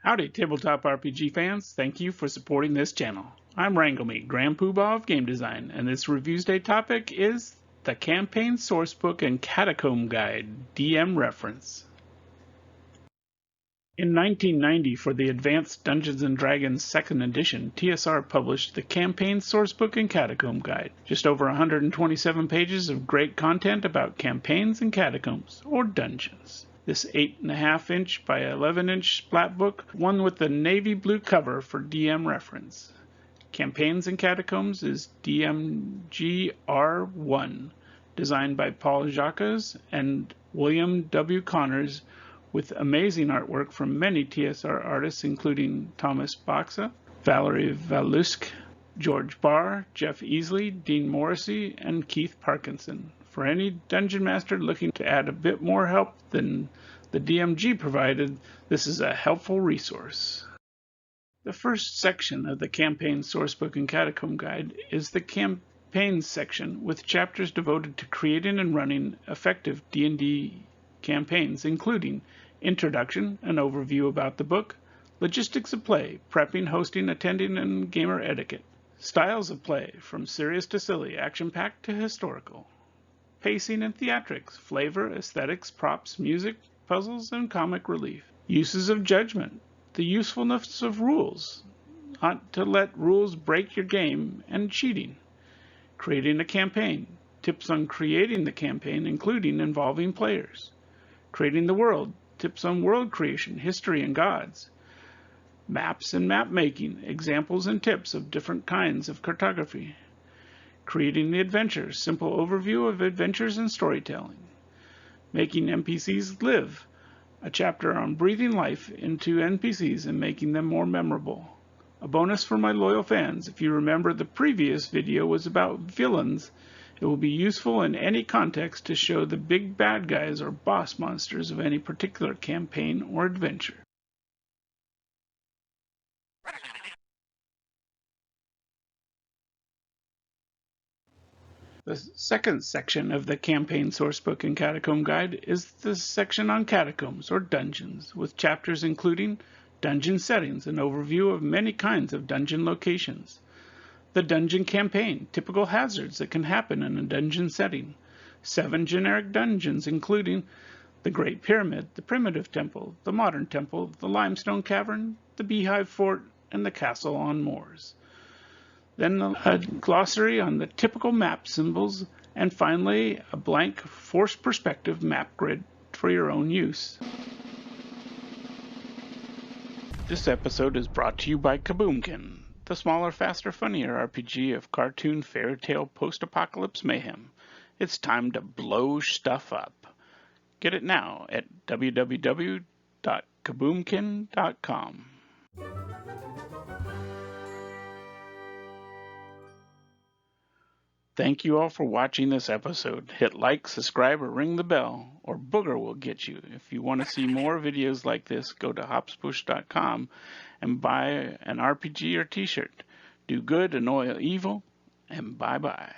Howdy Tabletop RPG fans, thank you for supporting this channel. I'm Wranglemeat, Grand Poobah of Game Design, and this Reviews Day topic is the Campaign Sourcebook and Catacomb Guide, DM reference. In 1990, for the Advanced Dungeons & Dragons 2nd edition, TSR published the Campaign Sourcebook and Catacomb Guide, just over 127 pages of great content about campaigns and catacombs, or dungeons. This 8.5-inch by 11-inch splat book, one with the navy blue cover for DM reference. Campaigns and Catacombs is DMGR1, designed by Paul Jacques and William W. Connors, with amazing artwork from many TSR artists including Thomas Baxa, Valerie Valusk, George Barr, Jeff Easley, Dean Morrissey, and Keith Parkinson. For any Dungeon Master looking to add a bit more help than the DMG provided, this is a helpful resource. The first section of the Campaign Sourcebook and Catacomb Guide is the Campaigns section, with chapters devoted to creating and running effective D&D campaigns, including Introduction, an overview about the book, Logistics of Play, Prepping, Hosting, Attending, and Gamer Etiquette, Styles of Play, from serious to silly, action-packed to historical, Pacing and Theatrics, Flavor, Aesthetics, Props, Music, Puzzles, and Comic Relief, Uses of Judgment, the Usefulness of Rules, Not to Let Rules Break Your Game, and Cheating, Creating a Campaign, Tips on creating the campaign, including involving players, Creating the World, Tips on world creation, history, and gods, Maps and map making, examples and tips of different kinds of cartography, Creating the Adventure, simple overview of adventures and storytelling, Making NPCs Live, a chapter on breathing life into NPCs and making them more memorable. A bonus for my loyal fans, if you remember the previous video was about villains, it will be useful in any context to show the big bad guys or boss monsters of any particular campaign or adventure. The second section of the Campaign Sourcebook and Catacomb Guide is the section on catacombs or dungeons, with chapters including Dungeon Settings, an overview of many kinds of dungeon locations, the Dungeon Campaign, typical hazards that can happen in a dungeon setting, 7 generic dungeons including the Great Pyramid, the Primitive Temple, the Modern Temple, the Limestone Cavern, the Beehive Fort, and the Castle on Moors. Then a glossary on the typical map symbols, and finally a blank forced perspective map grid for your own use. This episode is brought to you by Kaboomkin, the smaller, faster, funnier RPG of cartoon fairy tale post-apocalypse mayhem. It's time to blow stuff up. Get it now at www.kaboomkin.com. Thank you all for watching this episode. Hit like, subscribe, or ring the bell, or Booger will get you. If you want to see more videos like this, go to hopspush.com and buy an RPG or t-shirt. Do good, annoy evil, and bye-bye.